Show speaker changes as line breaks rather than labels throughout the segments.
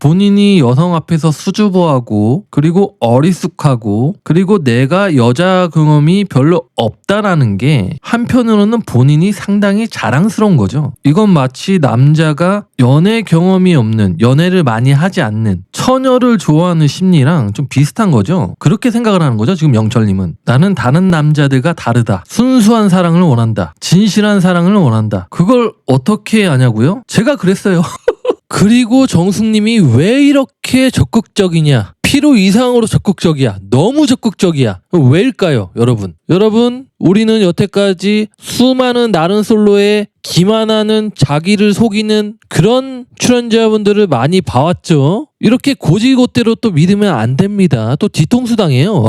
본인이 여성 앞에서 수줍어하고 그리고 어리숙하고 그리고 내가 여자 경험이 별로 없다라는 게 한편으로는 본인이 상당히 자랑스러운 거죠. 이건 마치 남자가 연애 경험이 없는, 연애를 많이 하지 않는 처녀를 좋아하는 심리랑 좀 비슷한 거죠. 그렇게 생각을 하는 거죠. 지금 영철님은. 나는 다른 남자들과 다르다. 순수한 사랑을 원한다. 진실한 사랑을 원한다. 그걸 어떻게 하냐고요? 제가 그랬어요. 그리고 정숙님이 왜 이렇게 적극적이냐? 필요 이상으로 적극적이야. 너무 적극적이야. 왜일까요, 여러분? 여러분, 우리는 여태까지 수많은 나른 솔로에 기만하는, 자기를 속이는 그런 출연자분들을 많이 봐왔죠. 이렇게 고지고대로 또 믿으면 안 됩니다. 또 뒤통수 당해요.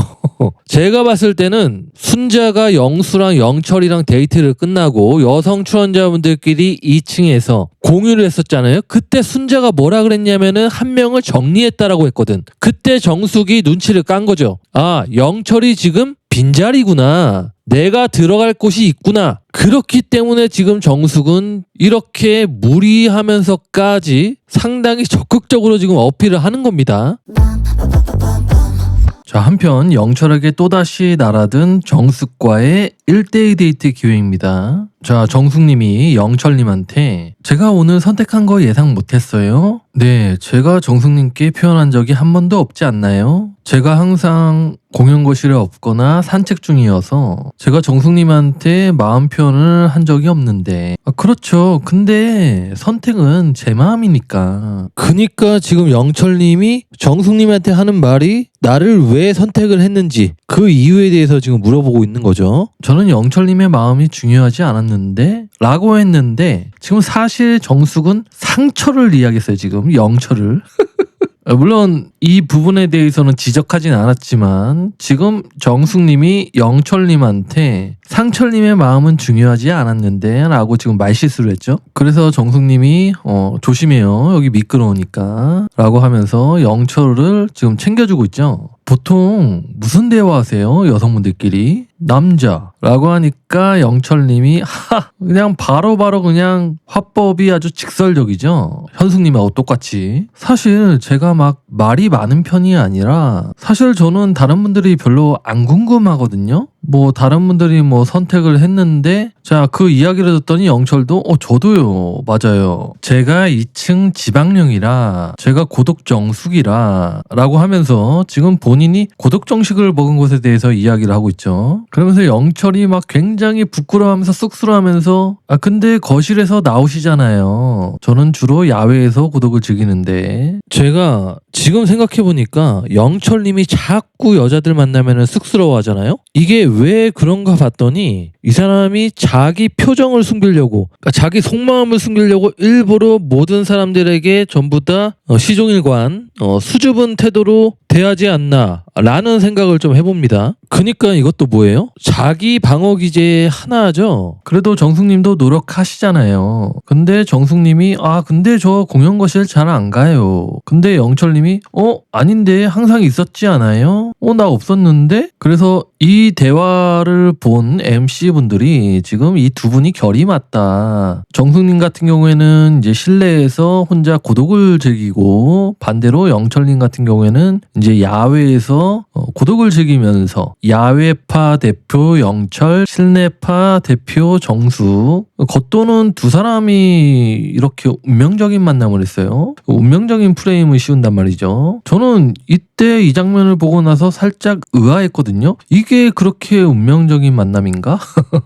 제가 봤을 때는 순자가 영수랑 영철이랑 데이트를 끝나고 여성 출연자분들끼리 2층에서 공유를 했었잖아요. 그때 순자가 뭐라 그랬냐면은 한 명을 정리했다라고 했거든. 그때 정숙이 눈치를 깐 거죠. 아, 영철이 지금 빈자리구나. 내가 들어갈 곳이 있구나. 그렇기 때문에 지금 정숙은 이렇게 무리하면서까지 상당히 적극적으로 지금 어필을 하는 겁니다. 자, 한편 영철에게 또다시 날아든 정숙과의 1대2 데이트 기회입니다. 자, 정숙님이 영철님한테 제가 오늘 선택한 거 예상 못했어요? 네, 제가 정숙님께 표현한 적이 한 번도 없지 않나요? 제가 항상 공연거실에 없거나 산책 중이어서 제가 정숙님한테 마음 표현을 한 적이 없는데 그렇죠. 근데 선택은 제 마음이니까. 그니까 지금 영철님이 정숙님한테 하는 말이 나를 왜 선택을 했는지 그 이유에 대해서 지금 물어보고 있는 거죠. 저는 영철님의 마음이 중요하지 않았는데 라고 했는데 지금 사실 정숙은 상처를 이야기했어요. 지금 영철을. 물론 이 부분에 대해서는 지적하진 않았지만 지금 정숙님이 영철님한테 상철님의 마음은 중요하지 않았는데 라고 지금 말실수를 했죠. 그래서 정숙님이 조심해요. 여기 미끄러우니까 라고 하면서 영철을 지금 챙겨주고 있죠. 보통 무슨 대화하세요? 여성분들끼리? 남자라고 하니까 영철님이 그냥 바로바로 그냥 화법이 아주 직설적이죠. 현숙님하고 똑같이. 사실 제가 막 말이 많은 편이 아니라 사실 저는 다른 분들이 별로 안 궁금하거든요. 뭐 다른 분들이 뭐 선택을 했는데 자, 그 이야기를 듣더니 영철도 저도요. 맞아요. 제가 2층 지방령이라 제가 고독정숙이라 라고 하면서 지금 본인이 고독정식을 먹은 것에 대해서 이야기를 하고 있죠. 그러면서 영철이 막 굉장히 부끄러워하면서 쑥스러워하면서 근데 거실에서 나오시잖아요. 저는 주로 야외에서 고독을 즐기는데 제가 지금 생각해보니까 영철님이 자꾸 여자들 만나면 쑥스러워하잖아요. 이게 왜 그런가 봤더니 이 사람이 자기 표정을 숨기려고, 그러니까 자기 속마음을 숨기려고 일부러 모든 사람들에게 전부 다 시종일관 수줍은 태도로 대하지 않나 라는 생각을 좀 해봅니다. 그니까 이것도 뭐예요? 자기 방어 기제 하나죠. 그래도 정숙님도 노력하시잖아요. 근데 정숙님이 근데 저 공연거실 잘 안 가요. 근데 영철님이 아닌데 항상 있었지 않아요? 나 없었는데? 그래서 이 대화를 본 MC분들이 지금 이 두 분이 결이 맞다. 정숙님 같은 경우에는 이제 실내에서 혼자 고독을 즐기고 반대로 영철님 같은 경우에는 이제 야외에서 고독을 즐기면서 야외파 대표 영철, 실내파 대표 정숙. 겉도는 두 사람이 이렇게 운명적인 만남을 했어요. 운명적인 프레임을 씌운단 말이죠. 저는 이때 이 장면을 보고 나서 살짝 의아했거든요. 이게 그렇게 운명적인 만남인가?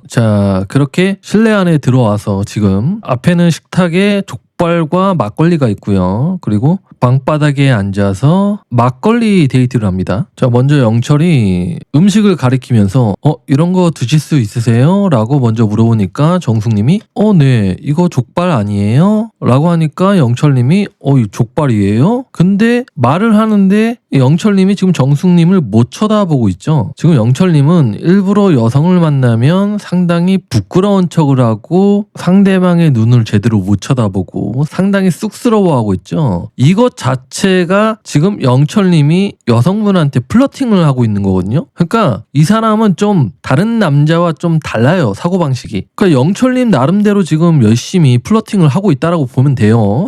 자, 그렇게 실내 안에 들어와서 지금 앞에는 식탁에 족발과 막걸리가 있고요. 그리고 방바닥에 앉아서 막걸리 데이트를 합니다. 자, 먼저 영철이 음식을 가리키면서 이런 거 드실 수 있으세요? 라고 먼저 물어보니까 정숙님이 네, 이거 족발 아니에요? 라고 하니까 영철님이 이 족발이에요? 근데 말을 하는데 영철님이 지금 정숙님을 못 쳐다보고 있죠. 지금 영철님은 일부러 여성을 만나면 상당히 부끄러운 척을 하고 상대방의 눈을 제대로 못 쳐다보고 상당히 쑥스러워하고 있죠. 이것 자체가 지금 영철님이 여성분한테 플러팅을 하고 있는 거거든요. 그러니까 이 사람은 좀 다른 남자와 좀 달라요, 사고방식이. 그러니까 영철님 나름대로 지금 열심히 플러팅을 하고 있다라고 보면 돼요.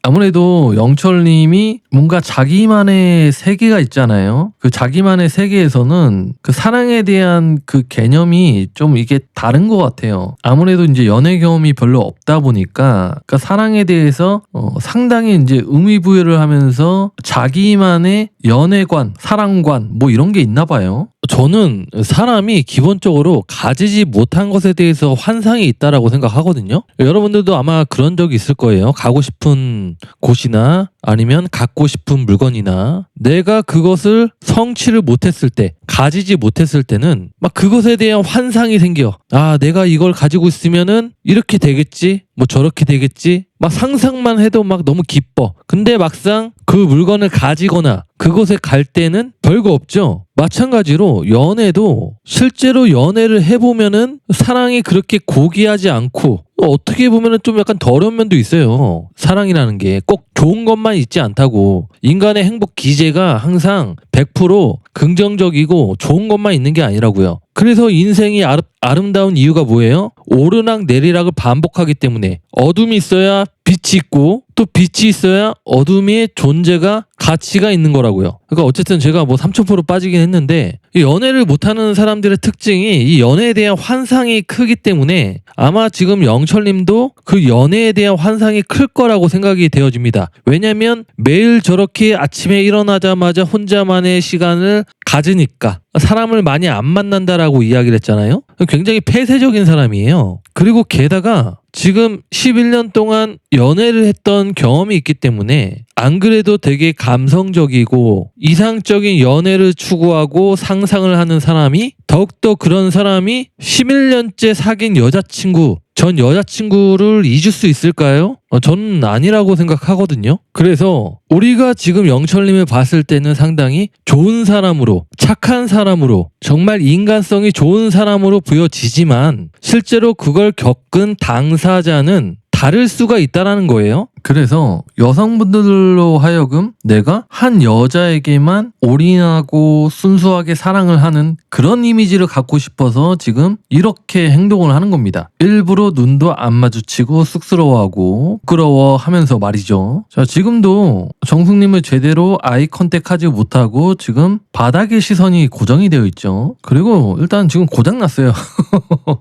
아무래도 영철님이 뭔가 자기만의 세계가 있잖아요. 그 자기만의 세계에서는 그 사랑에 대한 그 개념이 좀 이게 다른 것 같아요. 아무래도 이제 연애 경험이 별로 없다 보니까 그러니까 사랑에 대해서 상당히 이제 의미부여를 하면서 자기만의 연애관, 사랑관 뭐 이런 게 있나 봐요. 저는 사람이 기본적으로 가지지 못한 것에 대해서 환상이 있다라고 생각하거든요. 여러분들도 아마 그런 적이 있을 거예요. 가고 싶은 곳이나 아니면 갖고 싶은 물건이나 내가 그것을 성취를 못했을 때, 가지지 못했을 때는 막 그것에 대한 환상이 생겨. 아, 내가 이걸 가지고 있으면은 이렇게 되겠지, 뭐 저렇게 되겠지, 막 상상만 해도 막 너무 기뻐. 근데 막상 그 물건을 가지거나 그곳에 갈 때는 별거 없죠. 마찬가지로 연애도 실제로 연애를 해보면은 사랑이 그렇게 고귀하지 않고 어떻게 보면은 좀 약간 더러운 면도 있어요. 사랑이라는 게 꼭 좋은 것만 있지 않다고. 인간의 행복 기제가 항상 100% 긍정적이고 좋은 것만 있는 게 아니라고요. 그래서 인생이 아름다운 이유가 뭐예요? 오르락 내리락을 반복하기 때문에 어둠이 있어야 빛이 있고 또 빛이 있어야 어둠의 존재가 가치가 있는 거라고요. 그러니까 어쨌든 제가 뭐 3000% 빠지긴 했는데 이 연애를 못하는 사람들의 특징이 이 연애에 대한 환상이 크기 때문에 아마 지금 영철님도 그 연애에 대한 환상이 클 거라고 생각이 되어집니다. 왜냐면 매일 저렇게 아침에 일어나자마자 혼자만의 시간을 가지니까 사람을 많이 안 만난다라고 이야기를 했잖아요. 굉장히 폐쇄적인 사람이에요. 그리고 게다가 지금 11년 동안 연애를 했던 경험이 있기 때문에 안 그래도 되게 감성적이고 이상적인 연애를 추구하고 상상을 하는 사람이 더욱더 그런 사람이 11년째 사귄 여자친구, 전 여자친구를 잊을 수 있을까요? 저는 아니라고 생각하거든요. 그래서 우리가 지금 영철님을 봤을 때는 상당히 좋은 사람으로, 착한 사람으로, 정말 인간성이 좋은 사람으로 보여지지만 실제로 그걸 겪은 당사자는 다를 수가 있다라는 거예요. 그래서 여성분들로 하여금 내가 한 여자에게만 올인하고 순수하게 사랑을 하는 그런 이미지를 갖고 싶어서 지금 이렇게 행동을 하는 겁니다. 일부러 눈도 안 마주치고 쑥스러워하고 부끄러워하면서 말이죠. 자, 지금도 정숙님을 제대로 아이 컨택하지 못하고 지금 바닥에 시선이 고정이 되어 있죠. 그리고 일단 지금 고장났어요.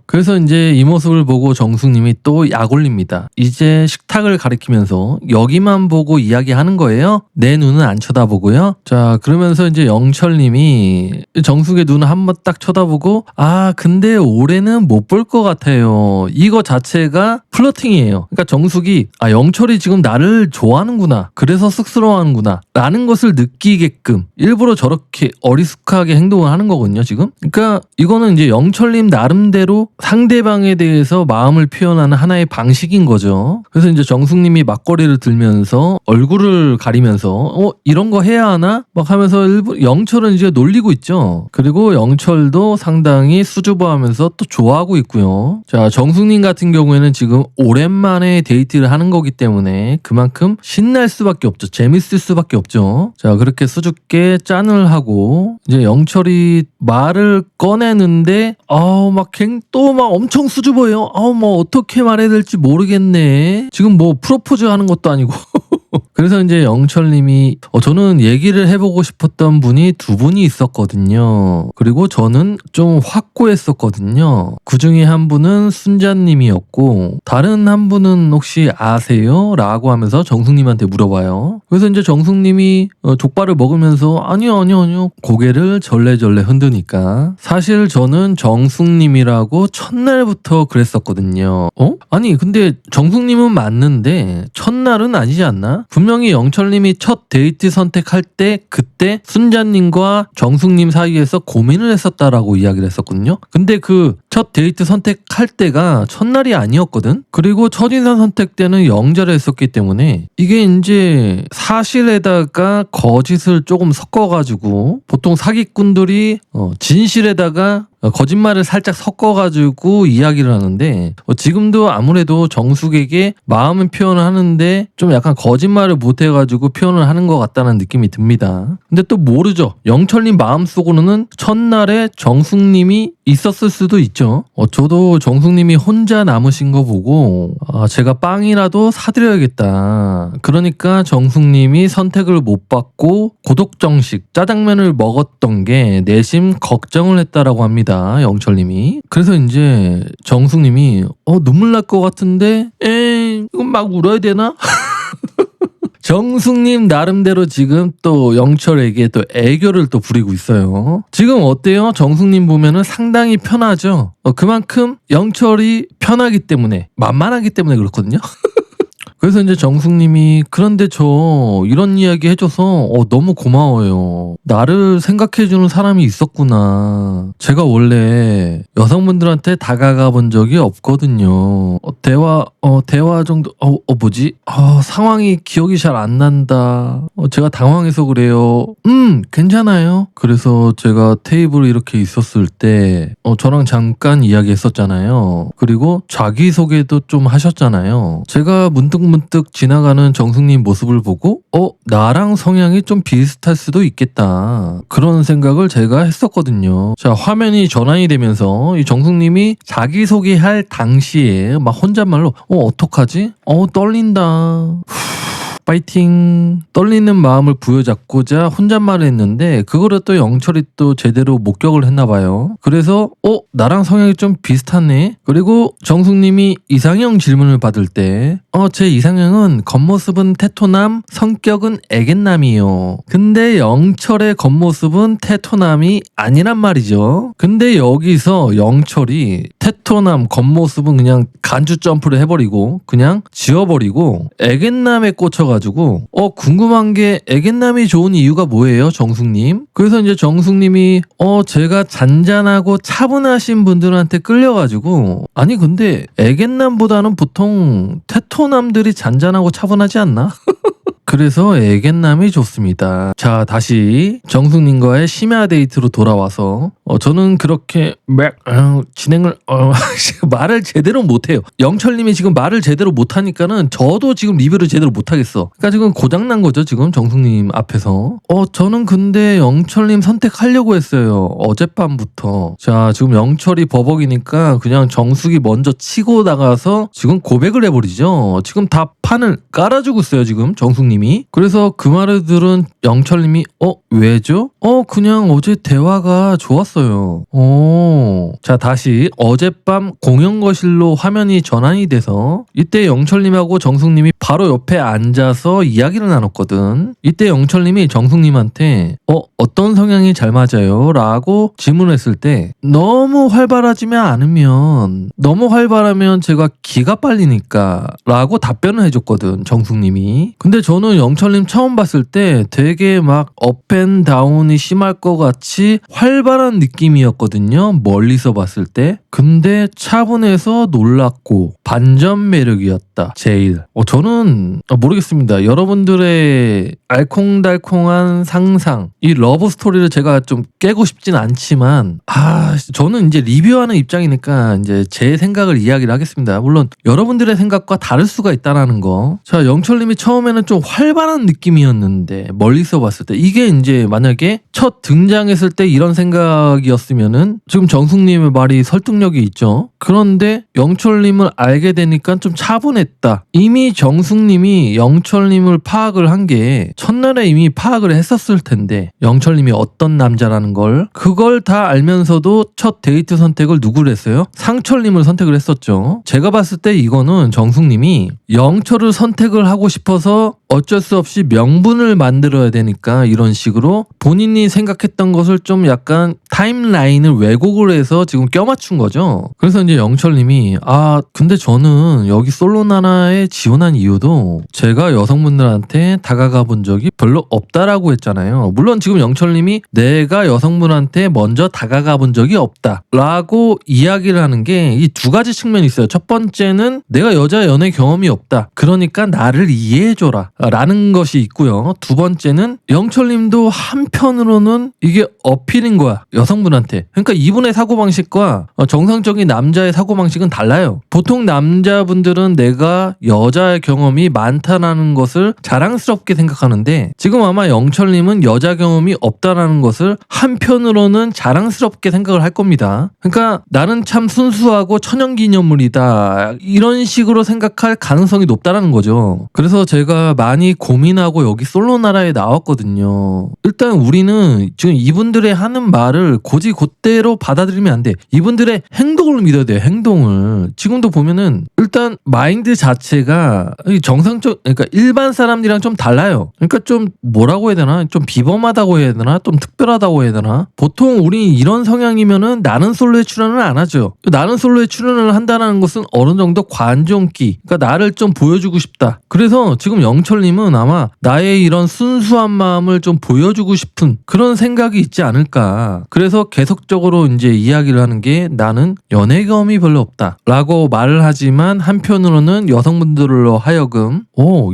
그래서 이제 이 모습을 보고 정숙님이 또 약 올립니다. 이제 식탁을 가리키면서 여기만 보고 이야기하는 거예요. 내 눈은 안 쳐다보고요. 자, 그러면서 이제 영철님이 정숙의 눈을 한번 딱 쳐다보고 아, 근데 올해는 못 볼 것 같아요. 이거 자체가 플러팅이에요. 그러니까 정숙이 아, 영철이 지금 나를 좋아하는구나. 그래서 쑥스러워하는구나. 라는 것을 느끼게끔 일부러 저렇게 어리숙하게 행동을 하는 거거든요, 지금. 그러니까 이거는 이제 영철님 나름대로 상대방에 대해서 마음을 표현하는 하나의 방식인 거죠. 그래서 이제 정숙님이 막걸리를 들면서 얼굴을 가리면서 이런 거 해야 하나? 막 하면서 영철은 이제 놀리고 있죠. 그리고 영철도 상당히 수줍어하면서 또 좋아하고 있고요. 자, 정숙님 같은 경우에는 지금 오랜만에 데이트를 하는 거기 때문에 그만큼 신날 수밖에 없죠. 재밌을 수밖에 없죠. 자, 그렇게 수줍게 짠을 하고 이제 영철이 말을 꺼내는데 또 막 엄청 수줍어요. 뭐 어떻게 말해야 될지 모르겠네. 지금 뭐 프로포즈 하는 것도 아니고. 그래서 이제 영철님이 저는 얘기를 해보고 싶었던 분이 두 분이 있었거든요. 그리고 저는 좀 확고했었거든요. 그 중에 한 분은 순자님이었고 다른 한 분은 혹시 아세요? 라고 하면서 정숙님한테 물어봐요. 그래서 이제 정숙님이 족발을 먹으면서 아니요 고개를 절레절레 흔드니까 사실 저는 정숙님이라고 첫날부터 그랬었거든요. 아니 근데 정숙님은 맞는데 첫날은 아니지 않나? 분명히 영철님이 첫 데이트 선택할 때 그때 그때 순자님과 정숙님 사이에서 고민을 했었다라고 이야기를 했었거든요. 근데 그 첫 데이트 선택할 때가 첫날이 아니었거든. 그리고 첫인상 선택 때는 영자를 했었기 때문에 이게 이제 사실에다가 거짓을 조금 섞어가지고 보통 사기꾼들이 진실에다가 거짓말을 살짝 섞어가지고 이야기를 하는데 지금도 아무래도 정숙에게 마음은 표현을 하는데 좀 약간 거짓말을 못해가지고 표현을 하는 것 같다는 느낌이 듭니다. 근데 또 모르죠. 영철님 마음속으로는 첫날에 정숙님이 있었을 수도 있죠. 저도 정숙님이 혼자 남으신 거 보고 제가 빵이라도 사드려야겠다. 그러니까 정숙님이 선택을 못 받고 고독정식 짜장면을 먹었던 게 내심 걱정을 했다라고 합니다. 영철님이. 그래서 이제 정숙님이 눈물 날 것 같은데 이건 막 울어야 되나? 정숙님 나름대로 지금 또 영철에게 또 애교를 또 부리고 있어요. 지금 어때요? 정숙님 보면은 상당히 편하죠? 그만큼 영철이 편하기 때문에 만만하기 때문에 그렇거든요. 그래서 이제 정숙님이 그런데 저 이런 이야기 해줘서 너무 고마워요. 나를 생각해주는 사람이 있었구나. 제가 원래 여성분들한테 다가가 본 적이 없거든요. 대화 정도 뭐지? 상황이 기억이 잘 안 난다. 제가 당황해서 그래요. 괜찮아요. 그래서 제가 테이블에 이렇게 있었을 때 저랑 잠깐 이야기했었잖아요. 그리고 자기소개도 좀 하셨잖아요. 제가 문득 지나가는 정숙님 모습을 보고 나랑 성향이 좀 비슷할 수도 있겠다. 그런 생각을 제가 했었거든요. 자, 화면이 전환이 되면서 이 정숙님이 자기소개할 당시에 막 혼잣말로 어떡하지? 떨린다. 파이팅. 떨리는 마음을 부여잡고자 혼잣말을 했는데 그거를 또 영철이 또 제대로 목격을 했나봐요. 그래서 나랑 성향이 좀 비슷하네. 그리고 정숙님이 이상형 질문을 받을 때 제 이상형은 겉모습은 테토남, 성격은 애견남이요. 근데 영철의 겉모습은 테토남이 아니란 말이죠. 근데 여기서 영철이 테토남 겉모습은 그냥 간주 점프를 해버리고 그냥 지워버리고 애견남에 꽂혀가지고 궁금한 게 애견남이 좋은 이유가 뭐예요, 정숙님? 그래서 이제 정숙님이 제가 잔잔하고 차분하신 분들한테 끌려가지고 아니 근데 애견남보다는 보통 테토남들이 잔잔하고 차분하지 않나? 그래서 애견남이 좋습니다. 자, 다시 정숙님과의 심야 데이트로 돌아와서 저는 그렇게 진행을 말을 제대로 못해요. 영철님이 지금 말을 제대로 못하니까는 저도 지금 리뷰를 제대로 못하겠어. 그러니까 지금 고장난 거죠, 지금 정숙님 앞에서. 저는 근데 영철님 선택하려고 했어요. 어젯밤부터. 자, 지금 영철이 버벅이니까 그냥 정숙이 먼저 치고 나가서 지금 고백을 해버리죠. 지금 다 판을 깔아주고 있어요, 지금 정숙님이. 그래서 그 말을 들은 영철님이 왜죠? 그냥 어제 대화가 좋았어요. 자, 다시 어젯밤 공연거실로 화면이 전환이 돼서 이때 영철님하고 정숙님이 바로 옆에 앉아서 이야기를 나눴거든. 이때 영철님이 정숙님한테 어떤 성향이 잘 맞아요? 라고 질문했을 때 너무 활발하지만 않으면 너무 활발하면 제가 기가 빨리니까 라고 답변을 해줬거든, 정숙님이. 근데 저는 영철님 처음 봤을 때 되게 막 업앤다운이 심할 것 같이 활발한 느낌이었거든요, 멀리서 봤을 때. 근데 차분해서 놀랍고 반전 매력이었다, 제일. 저는 모르겠습니다. 여러분들의 알콩달콩한 상상, 이 러브 스토리를 제가 좀 깨고 싶진 않지만 저는 이제 리뷰하는 입장이니까 이제 제 생각을 이야기를 하겠습니다. 물론 여러분들의 생각과 다를 수가 있다는 거. 자, 영철님이 처음에는 좀 활발한 느낌이었는데 멀리서 봤을 때 이게 이제 만약에 첫 등장했을 때 이런 생각이었으면은 지금 정숙님의 말이 설득력이 있죠. 그런데 영철님을 알게 되니까 좀 차분했다. 이미 정숙님이 영철님을 파악을 한 게 첫날에 이미 파악을 했었을 텐데 영철님이 어떤 남자라는 걸 그걸 다 알면서도 첫 데이트 선택을 누구를 했어요? 상철님을 선택을 했었죠. 제가 봤을 때 이거는 정숙님이 영철을 선택을 하고 싶어서 어쩔 수 없이 명분을 만들어야 되니까 이런 식으로 본인이 생각했던 것을 좀 약간 타임라인을 왜곡을 해서 지금 껴맞춘 거죠. 그래서 이제 영철님이 근데 저는 여기 솔로나라에 지원한 이유도 제가 여성분들한테 다가가 본 적이 별로 없다라고 했잖아요. 물론 지금 영철님이 내가 여성분한테 먼저 다가가 본 적이 없다라고 이야기를 하는 게 이 두 가지 측면이 있어요. 첫 번째는 내가 여자 연애 경험이 없다. 그러니까 나를 이해해줘라 라는 것이 있고요. 두 번째는 영철님도 한편으로는 이게 어필인 거야. 여성분한테. 그러니까 이분의 사고방식과 정상적인 남자의 사고방식은 달라요. 보통 남자분들은 내가 여자 경험이 많다라는 것을 자랑스럽게 생각하는데 지금 아마 영철님은 여자 경험이 없다라는 것을 한편으로는 자랑스럽게 생각을 할 겁니다. 그러니까 나는 참 순수하고 천연기념물이다. 이런 식으로 생각할 가능성이 높다라는 거죠. 그래서 제가 많이 고민하고 여기 솔로나라에 나왔거든요. 일단 우리는 지금 이분들의 하는 말을 곧대로 받아들이면 안 돼. 이분들의 행동을 믿어야 돼요. 행동을. 지금도 보면은 일단 마인드 자체가 그러니까 일반 사람들이랑 좀 달라요. 그러니까 좀 뭐라고 해야 되나? 좀 비범하다고 해야 되나? 좀 특별하다고 해야 되나? 보통 우리 이런 성향이면은 나는 솔로에 출연을 안 하죠. 나는 솔로에 출연을 한다는 것은 어느 정도 관종기. 그러니까 나를 좀 보여주고 싶다. 그래서 지금 영철님은 아마 나의 이런 순수한 마음을 좀 보여주고 싶은 그런 생각이 있지 않을까. 그래서 계속적으로 이제 이야기를 하는 게 나는 연애 경험이 별로 없다 라고 말을 하지만 한편으로는 여성분들로 하여금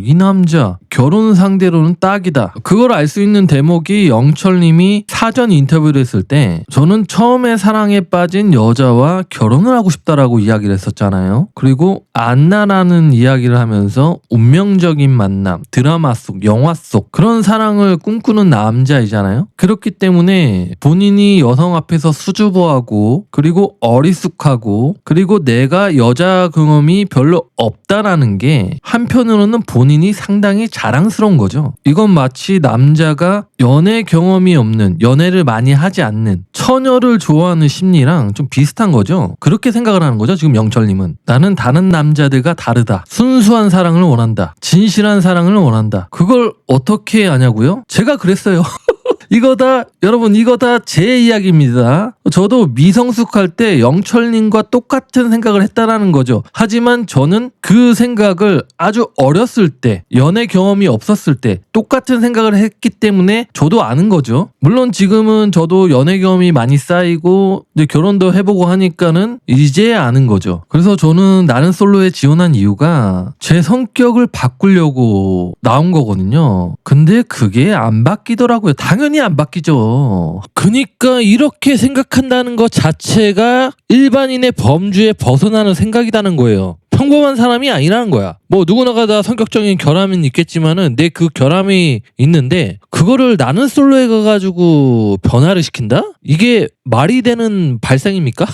이 남자 결혼 상대로는 딱이다. 그걸 알 수 있는 대목이 영철님이 사전 인터뷰를 했을 때 저는 처음에 사랑에 빠진 여자와 결혼을 하고 싶다라고 이야기를 했었잖아요. 그리고 안나라는 이야기를 하면서 운명적인 만남, 드라마 속, 영화 속 그런 사랑을 꿈꾸는 남자이잖아요. 그렇기 때문에 본인이 여성 앞에서 수줍어하고 그리고 어리숙하고 그리고 내가 여자 경험이 별로 없다라는 게 한편으로는 본인이 상당히 자랑스러운 거죠. 이건 마치 남자가 연애 경험이 없는, 연애를 많이 하지 않는 처녀를 좋아하는 심리랑 좀 비슷한 거죠. 그렇게 생각을 하는 거죠. 지금 영철님은 나는 다른 남자들과 다르다. 순수한 사랑을 원한다. 진실한 사랑을 원한다. 그걸 어떻게 아냐고요? 제가 그랬어요. 여러분 이거 다 제 이야기입니다. 저도 미성숙할 때 영철님과 똑같은 생각을 했다라는 거죠. 하지만 저는 그 생각을 아주 어렸을 때, 연애 경험이 없었을 때 똑같은 생각을 했기 때문에 저도 아는 거죠. 물론 지금은 저도 연애 경험이 많이 쌓이고 이제 결혼도 해보고 하니까는 이제 아는 거죠. 그래서 저는 나는 솔로에 지원한 이유가 제 성격을 바꾸려고 나온 거거든요. 근데 그게 안 바뀌더라고요. 당연히 안 바뀌죠. 그러니까 이렇게 생각한다는 것 자체가 일반인의 범주에 벗어나는 생각이라는 거예요. 평범한 사람이 아니라는 거야. 뭐 누구나가 다 성격적인 결함은 있겠지만은 내 그 결함이 있는데 그거를 나는 솔로에 가가지고 변화를 시킨다? 이게 말이 되는 발상입니까?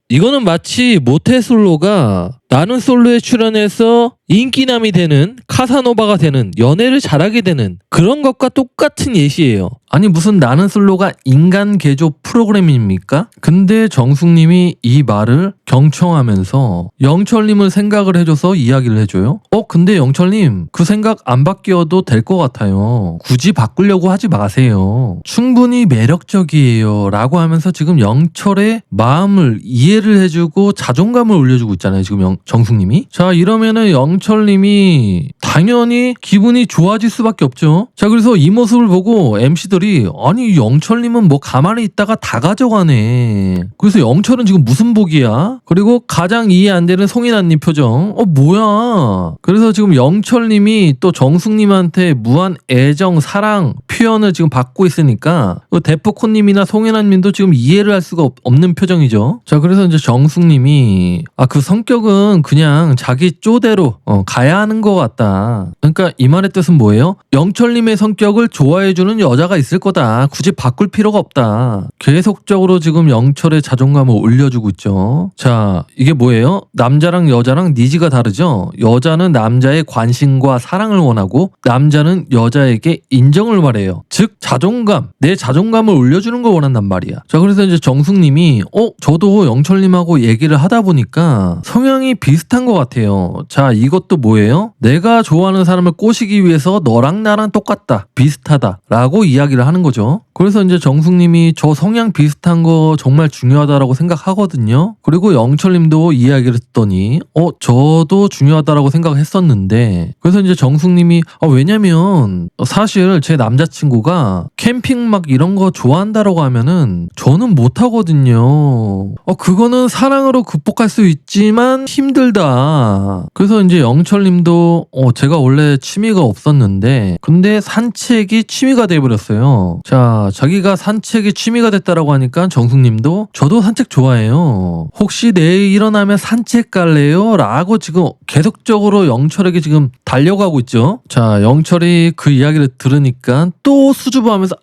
이거는 마치 모태솔로가 나는 솔로에 출연해서 인기남이 되는, 카사노바가 되는, 연애를 잘하게 되는 그런 것과 똑같은 예시예요. 아니 무슨 나는 솔로가 인간 개조 프로그램입니까? 근데 정숙님이 이 말을 경청하면서 영철님을 생각을 해줘서 이야기를 해줘요. 근데 영철님 그 생각 안 바뀌어도 될 것 같아요. 굳이 바꾸려고 하지 마세요. 충분히 매력적이에요 라고 하면서 지금 영철의 마음을 이해를 해주고 자존감을 올려주고 있잖아요. 지금 정숙님이. 자 이러면은 영철님이 당연히 기분이 좋아질 수밖에 없죠. 자 그래서 이 모습을 보고 MC들이 아니 영철님은 뭐 가만히 있다가 다 가져가네. 그래서 영철은 지금 무슨 복이야? 그리고 가장 이해 안 되는 송인아님 표정 뭐야. 그래서 지금 영철님이 또 정숙님한테 무한 애정 사랑 표현을 지금 받고 있으니까 대포코님이나 송인아님도 지금 이해를 할 수가 없는 표정이죠. 자 그래서 이제 정숙님이 그 성격은 그냥 자기 쪼대로 가야 하는 것 같다. 그러니까 이 말의 뜻은 뭐예요? 영철님의 성격을 좋아해주는 여자가 있을 거다. 굳이 바꿀 필요가 없다. 계속적으로 지금 영철의 자존감을 올려주고 있죠. 자 이게 뭐예요? 남자랑 여자랑 니즈가 다르죠. 여자는 남자의 관심과 사랑을 원하고 남자는 여자에게 인정을 바래요. 즉 자존감, 내 자존감을 올려주는 걸 원한단 말이야. 자 그래서 이제 정숙님이 저도 영철님하고 얘기를 하다 보니까 성향이 비슷한 것 같아요. 자, 이것도 뭐예요? 내가 좋아하는 사람을 꼬시기 위해서 너랑 나랑 똑같다, 비슷하다 라고 이야기를 하는 거죠. 그래서 이제 정숙님이 저 성향 비슷한 거 정말 중요하다라고 생각하거든요. 그리고 영철님도 이야기를 듣더니 저도 중요하다라고 생각했었는데, 그래서 이제 정숙님이 왜냐면 사실 제 남자친구가 캠핑 막 이런 거 좋아한다라고 하면은 저는 못하거든요. 그거는 사랑으로 극복할 수 있지만 힘들다. 그래서 이제 영철님도 제가 원래 취미가 없었는데 근데 산책이 취미가 돼버렸어요. 자, 자기가 산책이 취미가 됐다라고 하니까 정숙님도 저도 산책 좋아해요. 혹시 내일 일어나면 산책 갈래요? 라고 지금 계속적으로 영철에게 지금 달려가고 있죠. 자, 영철이 그 이야기를 들으니까 또 수줍어하면서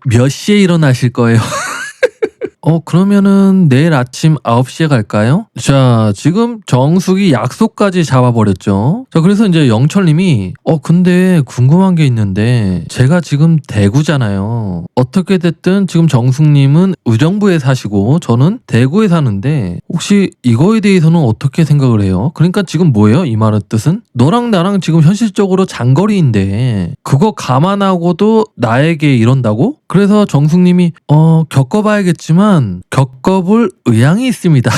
몇 시에 일어나실 거예요? 그러면은 내일 아침 9시에 갈까요? 자, 지금 정숙이 약속까지 잡아버렸죠. 자, 그래서 이제 영철님이 근데 궁금한 게 있는데 제가 지금 대구잖아요. 어떻게 됐든 지금 정숙님은 의정부에 사시고 저는 대구에 사는데 혹시 이거에 대해서는 어떻게 생각을 해요? 그러니까 지금 뭐예요? 이 말의 뜻은? 너랑 나랑 지금 현실적으로 장거리인데 그거 감안하고도 나에게 이런다고? 그래서 정숙님이 겪어봐야겠지만 겪어볼 의향이 있습니다.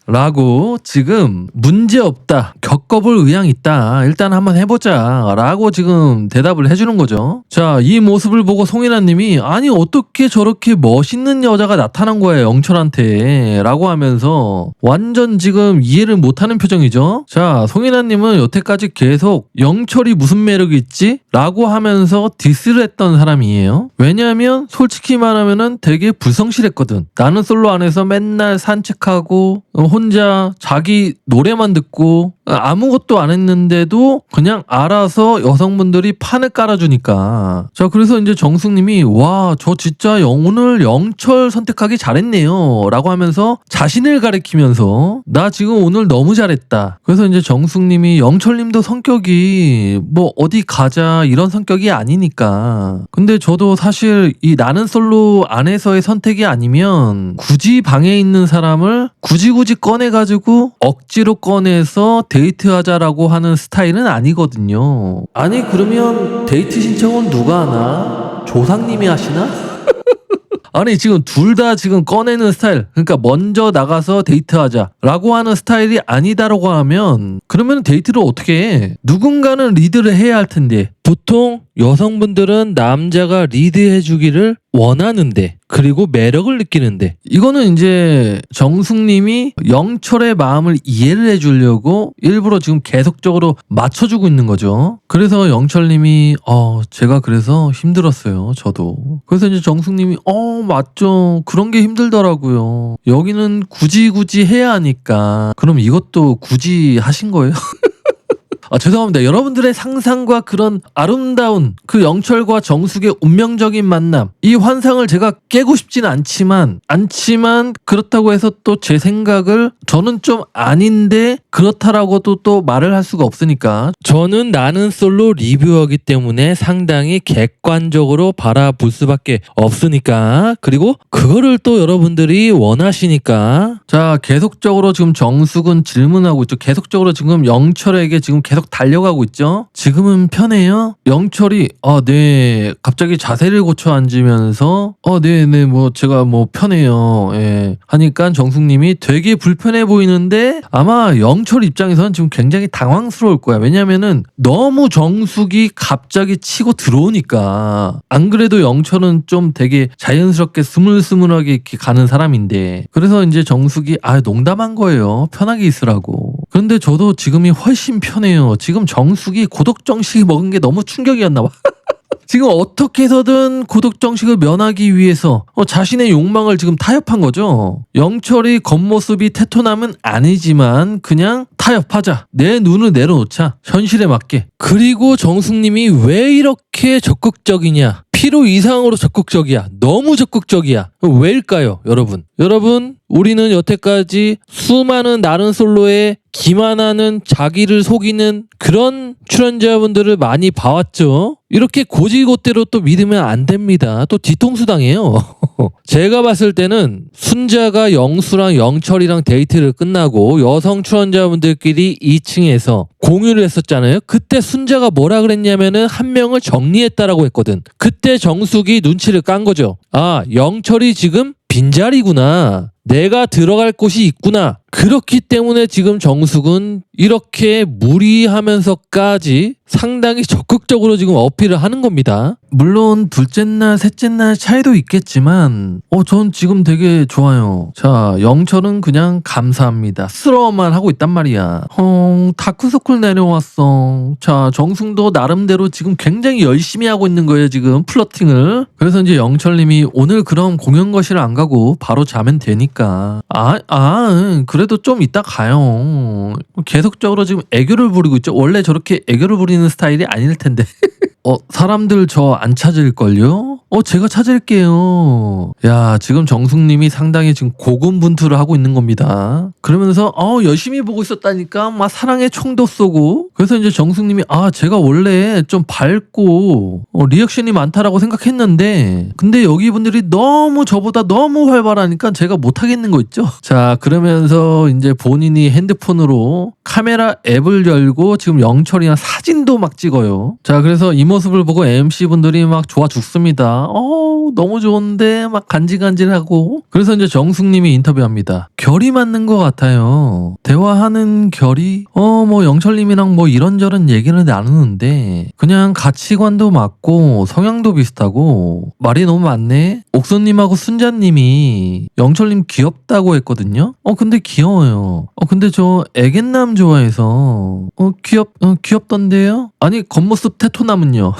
라고 지금 문제없다, 겪어볼 의향이 있다, 일단 한번 해보자 라고 지금 대답을 해주는 거죠. 자, 이 모습을 보고 송인아님이 아니 어떻게 저렇게 멋있는 여자가 나타난 거예요 영철한테 라고 하면서 완전 지금 이해를 못하는 표정이죠. 자, 송인아님은 여태까지 계속 영철이 무슨 매력이 있지? 라고 하면서 디스를 했던 사람이에요. 왜냐하면 솔직히 말하면은 되게 불성실했거든. 나는 솔로 안에서 맨날 산책하고 혼자 자기 노래만 듣고 아무것도 안 했는데도 그냥 알아서 여성분들이 판을 깔아주니까. 자, 그래서 이제 정숙님이 와, 저 진짜 오늘 영철 선택하기 잘했네요 라고 하면서 자신을 가리키면서 나 지금 오늘 너무 잘했다. 그래서 이제 정숙님이 영철님도 성격이 뭐 어디 가자 이런 성격이 아니니까. 근데 저도 사실 이 나는 솔로 안에서의 선택이 아니면 굳이 방에 있는 사람을 굳이 꺼내가지고 억지로 꺼내서 데이트하자라고 하는 스타일은 아니거든요. 아니 그러면 데이트 신청은 누가 하나? 조상님이 하시나? 아니 지금 둘 다 지금 꺼내는 스타일, 그러니까 먼저 나가서 데이트하자 라고 하는 스타일이 아니다라고 하면 그러면 데이트를 어떻게 해? 누군가는 리드를 해야 할 텐데 보통 여성분들은 남자가 리드해주기를 원하는데 그리고 매력을 느끼는데 이거는 이제 정숙님이 영철의 마음을 이해를 해주려고 일부러 지금 계속적으로 맞춰주고 있는 거죠. 그래서 영철님이 제가 그래서 힘들었어요. 저도. 그래서 이제 정숙님이 맞죠. 그런 게 힘들더라고요. 여기는 굳이 해야 하니까. 그럼 이것도 굳이 하신 거예요? 죄송합니다. 여러분들의 상상과 그런 아름다운 그 영철과 정숙의 운명적인 만남, 이 환상을 제가 깨고 싶진 않지만 그렇다고 해서 또 제 생각을 저는 좀 아닌데 그렇다라고도 또 말을 할 수가 없으니까 저는 나는 솔로 리뷰어기 때문에 상당히 객관적으로 바라볼 수밖에 없으니까, 그리고 그거를 또 여러분들이 원하시니까. 자, 계속적으로 지금 정숙은 질문하고 있죠. 계속적으로 지금 영철에게 지금 계속 달려가고 있죠. 지금은 편해요? 영철이 네, 갑자기 자세를 고쳐 앉으면서 네네 뭐 제가 뭐 편해요 하니까 정숙님이 되게 불편해 보이는데 아마 영철 입장에서는 지금 굉장히 당황스러울 거야. 왜냐면은 너무 정숙이 갑자기 치고 들어오니까. 안 그래도 영철은 좀 되게 자연스럽게 스물스물하게 이렇게 가는 사람인데, 그래서 이제 정숙이 농담한 거예요. 편하게 있으라고. 그런데 저도 지금이 훨씬 편해요. 지금 정숙이 고독정식 먹은 게 너무 충격이었나 봐. 지금 어떻게 해서든 고독정식을 면하기 위해서 자신의 욕망을 지금 타협한 거죠. 영철이 겉모습이 테토남은 아니지만 그냥 타협하자. 내 눈을 내려놓자. 현실에 맞게. 그리고 정숙님이 왜 이렇게 적극적이냐. 필요 이상으로 적극적이야. 너무 적극적이야. 왜일까요, 여러분? 우리는 여태까지 수많은 나는 솔로에 기만하는, 자기를 속이는 그런 출연자분들을 많이 봐왔죠. 이렇게 고지고대로 또 믿으면 안 됩니다. 또 뒤통수 당해요. 제가 봤을 때는 순자가 영수랑 영철이랑 데이트를 끝나고 여성 출연자분들끼리 2층에서 공유를 했었잖아요. 그때 순자가 뭐라 그랬냐면은 한 명을 정리했다라고 했거든. 그때 정숙이 눈치를 깐 거죠. 아, 영철이 지금 빈자리구나. 내가 들어갈 곳이 있구나. 그렇기 때문에 지금 정숙은 이렇게 무리하면서까지 상당히 적극적으로 지금 어필을 하는 겁니다. 물론 둘째 날, 셋째 날 차이도 있겠지만 전 지금 되게 좋아요. 자, 영철은 그냥 감사합니다. 쓰러워만 하고 있단 말이야. 다크서클 내려왔어. 자, 정숙도 나름대로 지금 굉장히 열심히 하고 있는 거예요. 지금 플러팅을. 그래서 이제 영철님이 오늘 그럼 공연 거실 안 가고 바로 자면 되니까 그래도 좀 이따 가요. 계속적으로 지금 애교를 부리고 있죠. 원래 저렇게 애교를 부리는 스타일이 아닐 텐데. 사람들 저 안 찾을걸요? 제가 찾을게요. 야, 지금 정숙님이 상당히 지금 고군분투를 하고 있는 겁니다. 그러면서 열심히 보고 있었다니까 막 사랑의 총도 쏘고. 그래서 이제 정숙님이 제가 원래 좀 밝고 리액션이 많다라고 생각했는데 근데 여기 분들이 너무 저보다 너무 활발하니까 제가 못하겠는 거 있죠? 자, 그러면서 이제 본인이 핸드폰으로 카메라 앱을 열고 지금 영철이랑 사진도 막 찍어요. 자, 그래서 이 모습을 보고 MC분들이 막 좋아 죽습니다. 너무 좋은데 막 간질간질하고. 그래서 이제 정숙님이 인터뷰합니다. 결이 맞는 것 같아요. 대화하는 결이 뭐 영철님이랑 뭐 이런저런 얘기를 나누는데 그냥 가치관도 맞고 성향도 비슷하고 말이 너무 많네. 옥선님하고 순자님이 영철님 귀엽다고 했거든요. 근데 귀여워요. 근데 저 애견남 좋아해서 귀엽던데요? 아니 겉모습 테토남은요?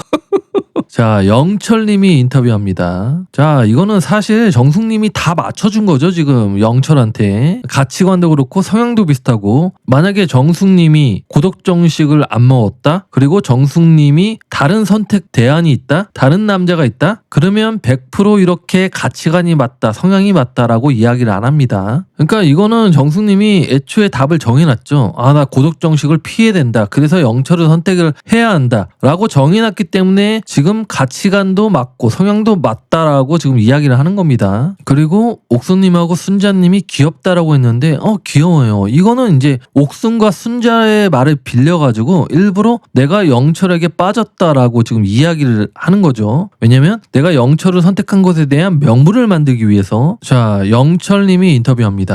자, 영철님이 인터뷰합니다. 자, 이거는 사실 정숙님이 다 맞춰준 거죠, 지금 영철한테. 가치관도 그렇고 성향도 비슷하고. 만약에 정숙님이 고독정식을 안 먹었다? 그리고 정숙님이 다른 선택 대안이 있다? 다른 남자가 있다? 그러면 100% 이렇게 가치관이 맞다, 성향이 맞다라고 이야기를 안 합니다. 그러니까 이거는 정숙님이 애초에 답을 정해놨죠. 나 고독정식을 피해야 된다. 그래서 영철을 선택을 해야 한다. 라고 정해놨기 때문에 지금 가치관도 맞고 성향도 맞다라고 지금 이야기를 하는 겁니다. 그리고 옥순님하고 순자님이 귀엽다라고 했는데 귀여워요. 이거는 이제 옥순과 순자의 말을 빌려가지고 일부러 내가 영철에게 빠졌다라고 지금 이야기를 하는 거죠. 왜냐면 내가 영철을 선택한 것에 대한 명분을 만들기 위해서. 자, 영철님이 인터뷰합니다.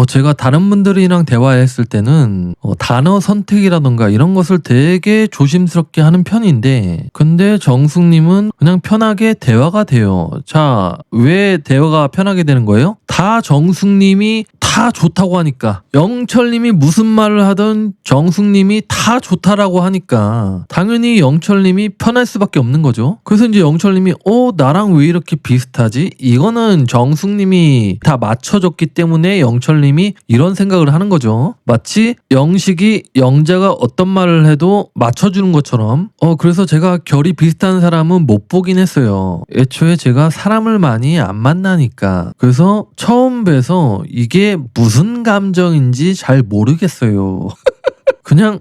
제가 다른 분들이랑 대화했을 때는 단어 선택이라던가 이런 것을 되게 조심스럽게 하는 편인데 근데 정숙님은 그냥 편하게 대화가 돼요. 자, 왜 대화가 편하게 되는 거예요? 다 정숙님이 다 좋다고 하니까. 영철님이 무슨 말을 하든 정숙님이 다 좋다라고 하니까 당연히 영철님이 편할 수밖에 없는 거죠. 그래서 이제 영철님이 나랑 왜 이렇게 비슷하지? 이거는 정숙님이 다 맞춰줬기 때문에 영철님이 이런 생각을 하는 거죠. 마치 영식이 영자가 어떤 말을 해도 맞춰주는 것처럼. 그래서 제가 결이 비슷한 사람은 못 보긴 했어요. 애초에 제가 사람을 많이 안 만나니까. 그래서 처음 뵈서 이게 무슨 감정인지 잘 모르겠어요. 그냥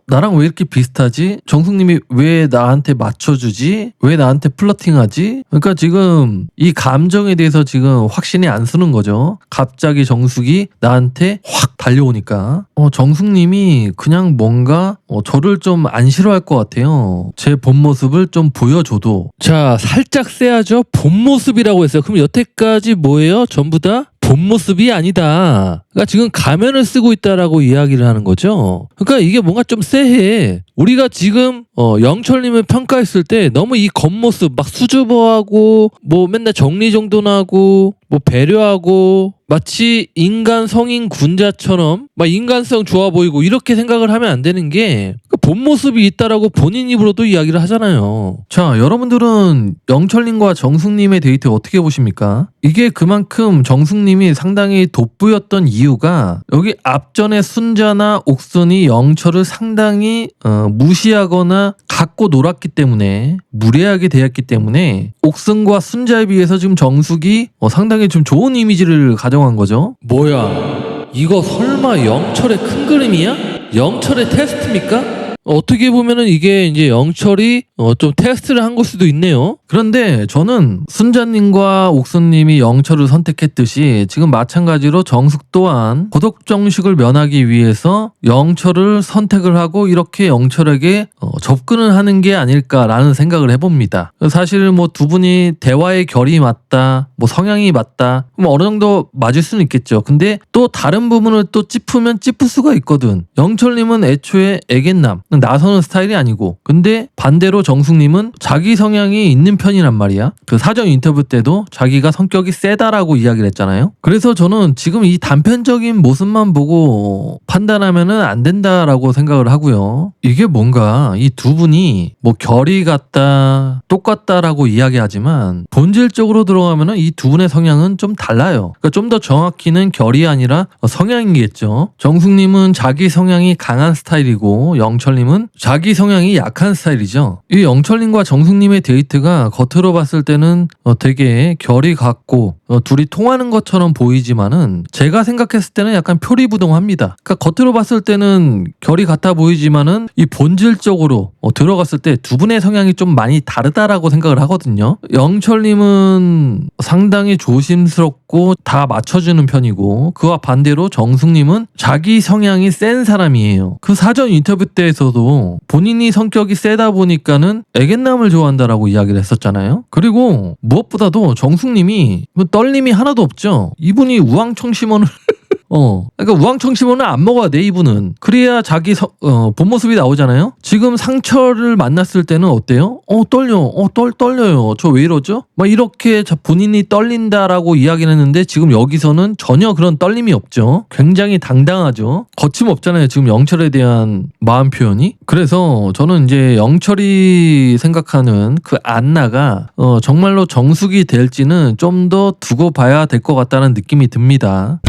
나랑 왜 이렇게 비슷하지? 정숙님이 왜 나한테 맞춰주지? 왜 나한테 플러팅하지? 그러니까 지금 이 감정에 대해서 지금 확신이 안 서는 거죠. 갑자기 정숙이 나한테 확 달려오니까 정숙님이 그냥 뭔가 저를 좀 안 싫어할 것 같아요. 제 본 모습을 좀 보여줘도. 자, 살짝 세야죠. 본 모습이라고 했어요. 그럼 여태까지 뭐예요? 전부 다 본 모습이 아니다. 그러니까 지금 가면을 쓰고 있다라고 이야기를 하는 거죠. 그러니까 이게 뭔가 좀 쎄해. 우리가 지금 영철님을 평가했을 때 너무 이 겉모습 막 수줍어하고 뭐 맨날 정리정돈하고 뭐 배려하고 마치 인간 성인 군자처럼 막 인간성 좋아 보이고 이렇게 생각을 하면 안 되는 게 본 모습이 있다라고 본인 입으로도 이야기를 하잖아요. 자, 여러분들은 영철님과 정숙님의 데이트 어떻게 보십니까? 이게 그만큼 정숙님이 상당히 돋보였던 이유가 여기 앞전에 순자나 옥순이 영철을 상당히 무시하거나 갖고 놀았기 때문에 무례하게 대했기 때문에 옥순과 순자에 비해서 지금 정숙이 상당히 좀 좋은 이미지를 가져간 거죠. 뭐야, 이거 설마 영철의 큰 그림이야? 영철의 테스트입니까? 어떻게 보면은 이게 이제 영철이 좀 테스트를 한 걸 수도 있네요. 그런데 저는 순자님과 옥수님이 영철을 선택했듯이 지금 마찬가지로 정숙 또한 고독 정식을 면하기 위해서 영철을 선택을 하고 이렇게 영철에게 접근을 하는 게 아닐까라는 생각을 해봅니다. 사실 뭐 두 분이 대화의 결이 맞다, 뭐 성향이 맞다, 뭐 어느 정도 맞을 수는 있겠죠. 근데 또 다른 부분을 또 짚으면 짚을 수가 있거든. 영철님은 애초에 애견남, 나서는 스타일이 아니고, 근데 반대로 정숙님은 자기 성향이 있는 편이란 말이야. 그 사전 인터뷰 때도 자기가 성격이 세다라고 이야기를 했잖아요. 그래서 저는 지금 이 단편적인 모습만 보고 판단하면은 안 된다라고 생각을 하고요. 이게 뭔가 이 두 분이 뭐 결이 같다, 똑같다라고 이야기하지만 본질적으로 들어가면은 이 두 분의 성향은 좀 달라요. 그러니까 좀 더 정확히는 결이 아니라 성향이겠죠. 정숙님은 자기 성향이 강한 스타일이고 영철님은 자기 성향이 약한 스타일이죠. 이 영철님과 정숙님의 데이트가 겉으로 봤을 때는 되게 결이 같고 둘이 통하는 것처럼 보이지만은 제가 생각했을 때는 약간 표리부동합니다. 그러니까 겉으로 봤을 때는 결이 같아 보이지만은 이 본질적으로 들어갔을 때 두 분의 성향이 좀 많이 다르다라고 생각을 하거든요. 영철님은 상당히 조심스럽고 다 맞춰주는 편이고 그와 반대로 정숙님은 자기 성향이 센 사람이에요. 그 사전 인터뷰 때에서도 본인이 성격이 세다 보니까는 애견남을 좋아한다라고 이야기를 했었잖아요. 그리고 무엇보다도 정숙님이 떨림이 하나도 없죠. 이분이 우황청심원을 그러니까 우황청심원을 안 먹어야 돼 이분은. 그래야 자기 본 모습이 나오잖아요. 지금 상철을 만났을 때는 어때요? 떨려요. 저 왜 이러죠? 막 이렇게 본인이 떨린다라고 이야기를 했는데 지금 여기서는 전혀 그런 떨림이 없죠. 굉장히 당당하죠. 거침없잖아요. 지금 영철에 대한 마음 표현이. 그래서 저는 이제 영철이 생각하는 그 안나가 정말로 정숙이 될지는 좀 더 두고 봐야 될 것 같다는 느낌이 듭니다.